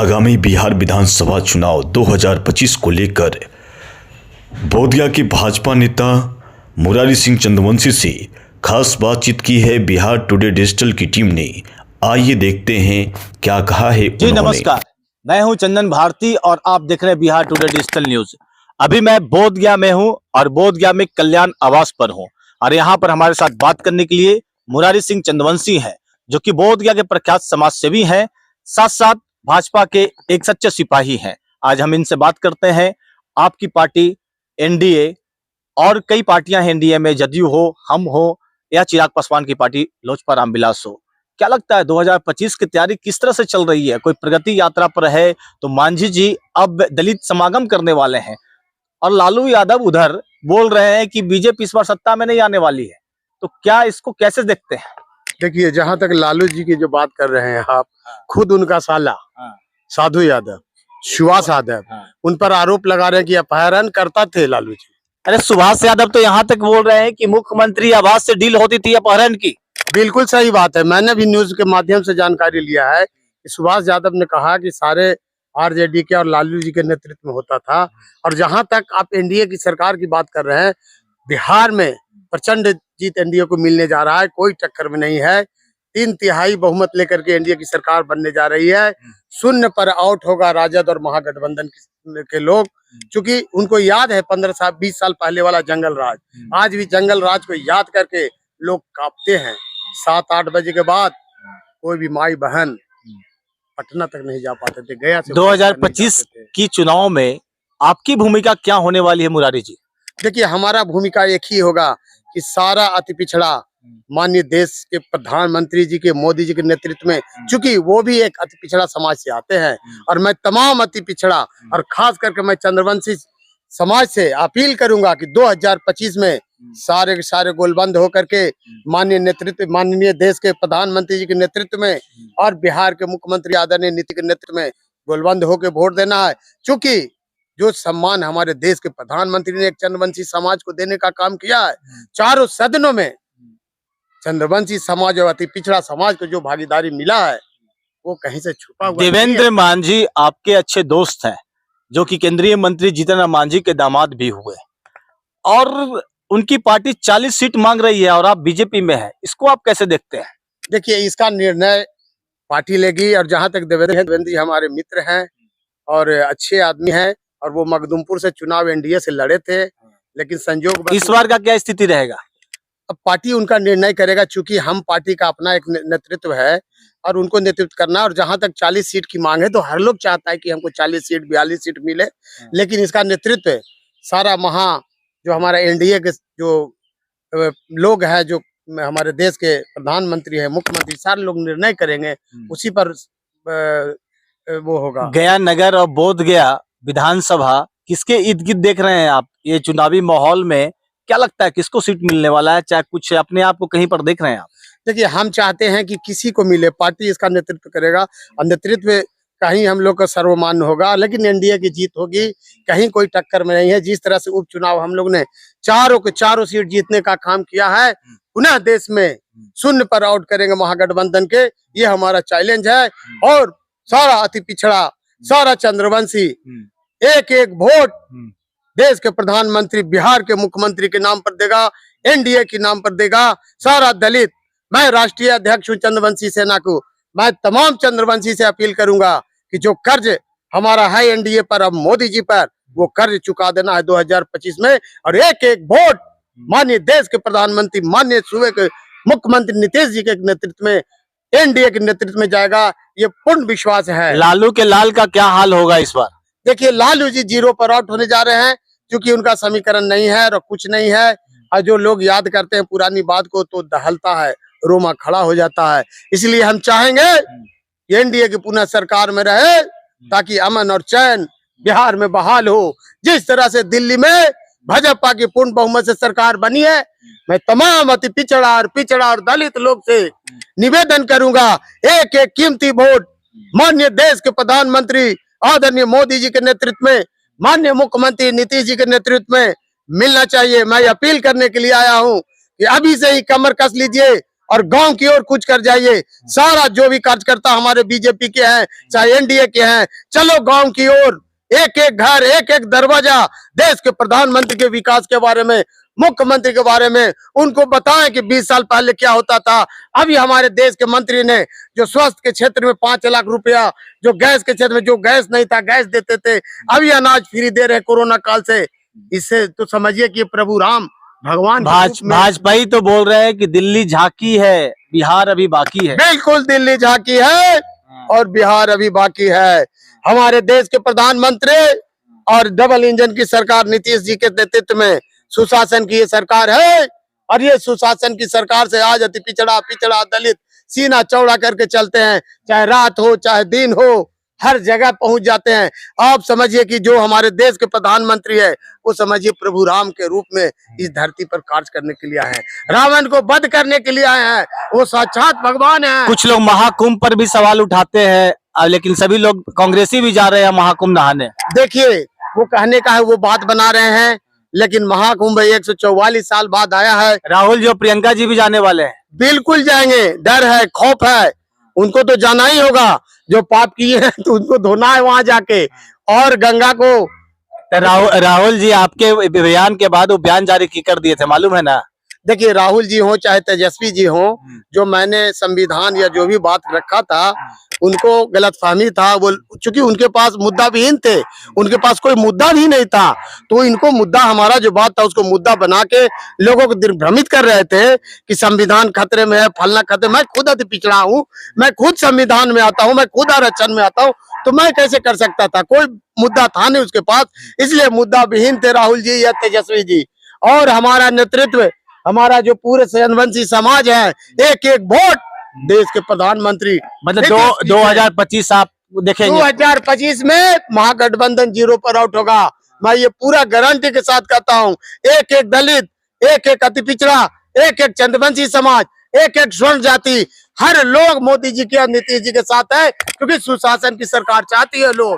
आगामी बिहार विधानसभा चुनाव 2025 को लेकर बोधगया के भाजपा नेता मुरारी सिंह चंद्रवंशी से खास बातचीत की है बिहार टुडे डिजिटल की टीम ने। आइए देखते हैं क्या कहा है जी नमस्कार, मैं हूं चंदन भारती और आप देख रहे हैं बिहार टुडे डिजिटल न्यूज। अभी मैं बोधगया में हूं और बोधगया में कल्याण आवास पर हूं और यहां पर हमारे साथ बात करने के लिए मुरारी सिंह चंद्रवंशी हैं, जो कि बोधगया के प्रख्यात समाज सेवी हैं, साथ साथ भाजपा के एक सच्चे सिपाही हैं। आज हम इनसे बात करते हैं। आपकी पार्टी एनडीए और कई पार्टियां हैं एनडीए में, जदयू हो, हम हो या चिराग पासवान की पार्टी लोजपा रामविलास हो, क्या लगता है 2025 की तैयारी किस तरह से चल रही है? कोई प्रगति यात्रा पर है तो मांझी जी अब दलित समागम करने वाले हैं और लालू यादव उधर बोल रहे हैं कि बीजेपी इस बार सत्ता में नहीं आने वाली है, तो क्या इसको कैसे देखते हैं? देखिए, जहां तक लालू जी की जो बात कर रहे हैं आप, खुद उनका साला साधु यादव, सुभाष यादव, उन पर आरोप लगा रहे हैं कि अपहरण करता थे लालू जी। अरे सुभाष यादव तो यहाँ तक बोल रहे हैं कि मुख्यमंत्री आवास से डील होती थी अपहरण की। बिल्कुल सही बात है, मैंने भी न्यूज के माध्यम से जानकारी लिया है कि सुभाष यादव ने कहा कि सारे आरजेडी के और लालू जी के नेतृत्व में होता था। और जहां तक आप एनडीए की सरकार की बात कर रहे हैं, बिहार में प्रचंड जीत एनडीए को मिलने जा रहा है, कोई टक्कर में नहीं है। 3/3 बहुमत लेकर के एनडीए की सरकार बनने जा रही है। शून्य पर आउट होगा राजद और महागठबंधन के लोग, क्योंकि उनको याद है 15-20 साल पहले वाला जंगल राज। आज भी जंगल राज को याद करके लोग कांपते हैं। 7-8 बजे के बाद कोई भी माई बहन पटना तक नहीं जा पाते थे, गया से 2025 की चुनाव में आपकी भूमिका क्या होने वाली है मुरारी जी? देखिए, हमारा भूमिका एक ही होगा कि सारा अति पिछड़ा माननीय देश के प्रधानमंत्री जी के, मोदी जी के नेतृत्व में, चूंकि वो भी एक अति पिछड़ा समाज से आते हैं, और मैं तमाम अति पिछड़ा और खास करके मैं चंद्रवंशी समाज से अपील करूंगा कि 2025 में सारे के सारे गोलबंद होकर के माननीय देश के प्रधानमंत्री जी के नेतृत्व में और बिहार के मुख्यमंत्री आदरणीय नीतीश के नेतृत्व में गोलबंद होकर वोट देना है। क्योंकि जो सम्मान हमारे देश के प्रधानमंत्री ने एक चंद्रवंशी समाज को देने का काम किया है, चारों सदनों में चंद्रवंशी समाज और अति पिछड़ा समाज को जो भागीदारी मिला है वो कहीं से छुपा हुआ। देवेंद्र मांझी आपके अच्छे दोस्त हैं, जो कि केंद्रीय मंत्री जीतन राम मांझी के दामाद भी हुए, और उनकी पार्टी 40 सीट मांग रही है और आप बीजेपी में है, इसको आप कैसे देखते हैं? देखिए, इसका निर्णय पार्टी लेगी। और जहां तक देवेंद्र जी हमारे मित्र हैं और अच्छे आदमी हैं, और वो मखदूमपुर से चुनाव एनडीए से लड़े थे, लेकिन संजोग इस बार का क्या स्थिति रहेगा? अब पार्टी उनका निर्णय करेगा, चूंकि हम पार्टी का अपना एक नेतृत्व है और उनको नेतृत्व करना। और जहां तक 40 सीट की मांग है तो हर लोग चाहता है कि हमको 40 सीट 42 सीट मिले, लेकिन इसका नेतृत्व सारा जो हमारा एनडीए के जो लोग हैं, जो हमारे देश के प्रधानमंत्री है, मुख्यमंत्री, सारे लोग निर्णय करेंगे, उसी पर वो होगा। गया नगर और बोधगया विधानसभा किसके इर्द गिर्द देख रहे हैं आप? ये चुनावी माहौल में क्या लगता है किसको सीट मिलने वाला है? चाहे कुछ अपने आप को कहीं पर देख रहे हैं आप? देखिए, हम चाहते हैं कि किसी को मिले, पार्टी इसका नेतृत्व करेगा और नेतृत्व कहीं हम लोग का सर्वमान्य होगा, लेकिन एनडीए की जीत होगी, कहीं कोई टक्कर में नहीं है। जिस तरह से उपचुनाव हम लोग ने चारों के चारों सीट जीतने का काम किया है, पुनः देश में शून्य पर आउट करेंगे महागठबंधन के, ये हमारा चैलेंज है। और सारा अति पिछड़ा, सारा चंद्रवंशी एक एक वोट देश के प्रधानमंत्री, बिहार के मुख्यमंत्री के नाम पर देगा, एनडीए के नाम पर देगा। सारा दलित, मैं राष्ट्रीय अध्यक्ष हूँ चंद्रवंशी सेना को, मैं तमाम चंद्रवंशी से अपील करूंगा कि जो कर्ज हमारा है एनडीए पर, अब मोदी जी पर, वो कर्ज चुका देना है 2025 में। और एक एक वोट माननीय देश के प्रधानमंत्री, माननीय सूबे के मुख्यमंत्री नीतीश जी के नेतृत्व में, एनडीए के नेतृत्व में जाएगा, ये पूर्ण विश्वास है। लालू के लाल का क्या हाल होगा इस बार? देखिए, लालू जी 0 पर आउट होने जा रहे हैं, क्योंकि उनका समीकरण नहीं है और कुछ नहीं है। और जो लोग याद करते हैं पुरानी बात को तो दहलता है, रोमा खड़ा हो जाता है। इसलिए हम चाहेंगे कि एनडीए की पुनः सरकार में रहे, ताकि अमन और चैन बिहार में बहाल हो। जिस तरह से दिल्ली में भाजपा की पूर्ण बहुमत से सरकार बनी है, मैं तमाम अति पिछड़ा और दलित लोग से निवेदन करूंगा, एक एक कीमती वोट माननीय देश के प्रधानमंत्री आदरणीय मोदी जी के नेतृत्व में, माननीय मुख्यमंत्री नीतीश जी के नेतृत्व में मिलना चाहिए। मैं अपील करने के लिए आया हूं कि अभी से ही कमर कस लीजिए और गांव की ओर कूच कर जाइए। सारा जो भी कार्यकर्ता हमारे बीजेपी के हैं, चाहे एनडीए के हैं, चलो गांव की ओर, एक एक घर, एक एक दरवाजा, देश के प्रधानमंत्री के विकास के बारे में, मुख्यमंत्री के बारे में उनको बताएं कि 20 साल पहले क्या होता था। अभी हमारे देश के मंत्री ने जो स्वास्थ्य के क्षेत्र में 5 लाख रुपया, जो गैस के क्षेत्र में जो गैस नहीं था गैस देते थे, अभी अनाज फ्री दे रहे कोरोना काल से। इससे तो समझिए कि प्रभु राम भगवान के रूप में- भाजपा ही तो बोल रहे हैं कि दिल्ली झांकी है, बिहार अभी बाकी है। बिल्कुल दिल्ली झांकी है और बिहार अभी बाकी है। हमारे देश के प्रधानमंत्री और डबल इंजन की सरकार नीतीश जी के नेतृत्व में सुशासन की ये सरकार है, और ये सुशासन की सरकार से आज अति पिछड़ा दलित सीना चौड़ा करके चलते हैं। चाहे रात हो चाहे दिन हो, हर जगह पहुंच जाते हैं। आप समझिए कि जो हमारे देश के प्रधानमंत्री है, वो समझिए प्रभु राम के रूप में इस धरती पर कार्य करने के लिए आए हैं, रावण को वध करने के लिए आए हैं। वो साक्षात भगवान है। कुछ लोग महाकुंभ पर भी सवाल उठाते हैं, लेकिन सभी लोग कांग्रेसी भी जा रहे हैं महाकुंभ नहाने। देखिए, वो कहने का है, वो बात बना रहे हैं, लेकिन महाकुंभ 144 साल बाद आया है। राहुल जी और प्रियंका जी भी जाने वाले हैं। बिल्कुल जाएंगे, डर है, खौफ है, उनको तो जाना ही होगा। जो पाप किए हैं तो उनको धोना है वहां जाके, और गंगा को। तो राहुल जी आपके बयान के बाद वो बयान जारी कर दिए थे, मालूम है ना। देखिए, राहुल जी हो चाहे तेजस्वी जी हो, जो मैंने संविधान या जो भी बात रखा था, उनको गलतफहमी था। वो चूंकि उनके पास मुद्दा विहीन थे, उनके पास कोई मुद्दा भी नहीं था, तो इनको मुद्दा, हमारा जो बात था उसको मुद्दा बना के लोगों को दिग्भ्रमित कर रहे थे कि संविधान खतरे में है, फलना खतरे। मैं खुद अति पिछड़ा हूँ, मैं खुद संविधान में आता हूँ, मैं खुद आरक्षण में आता हूँ, तो मैं कैसे कर सकता था? कोई मुद्दा था नहीं उसके पास, इसलिए मुद्दा विहीन थे राहुल जी या तेजस्वी जी। और हमारा नेतृत्व, हमारा जो पूरे जनवंशी समाज है, एक एक वोट देश के प्रधानमंत्री, मतलब 2025 आप देखेंगे। 2025 में महागठबंधन 0 पर आउट होगा। मैं ये पूरा गारंटी के साथ कहता हूँ। एक एक दलित, एक एक अति पिछड़ा, एक एक चंद्रवंशी समाज, एक एक स्वर्ण जाति, हर लोग मोदी जी के और नीतीश जी के साथ है, क्योंकि सुशासन की सरकार चाहती है लोग।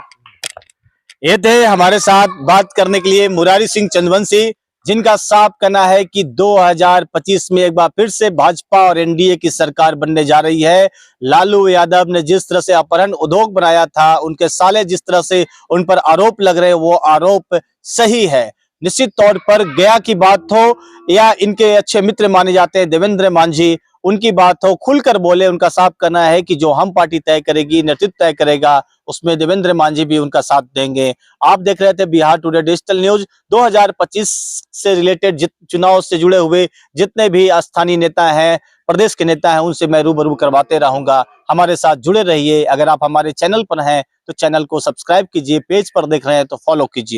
ये थे हमारे साथ बात करने के लिए मुरारी सिंह चंद्रवंशी, जिनका साफ कहना है कि 2025 में एक बार फिर से भाजपा और एनडीए की सरकार बनने जा रही है। लालू यादव ने जिस तरह से अपहरण उद्योग बनाया था, उनके साले जिस तरह से उन पर आरोप लग रहे, वो आरोप सही है। निश्चित तौर पर गया की बात हो या इनके अच्छे मित्र माने जाते हैं देवेंद्र मांझी, उनकी बात हो, खुलकर बोले। उनका साफ कहना है कि जो हम पार्टी तय करेगी, नेतृत्व तय करेगा, उसमें देवेंद्र मांझी भी उनका साथ देंगे। आप देख रहे थे बिहार टुडे डिजिटल न्यूज। 2025 से रिलेटेड चुनाव से जुड़े हुए जितने भी स्थानीय नेता हैं, प्रदेश के नेता हैं, उनसे मैं रूबरू करवाते रहूंगा। हमारे साथ जुड़े रहिए। अगर आप हमारे चैनल पर हैं तो चैनल को सब्सक्राइब कीजिए, पेज पर देख रहे हैं तो फॉलो कीजिए।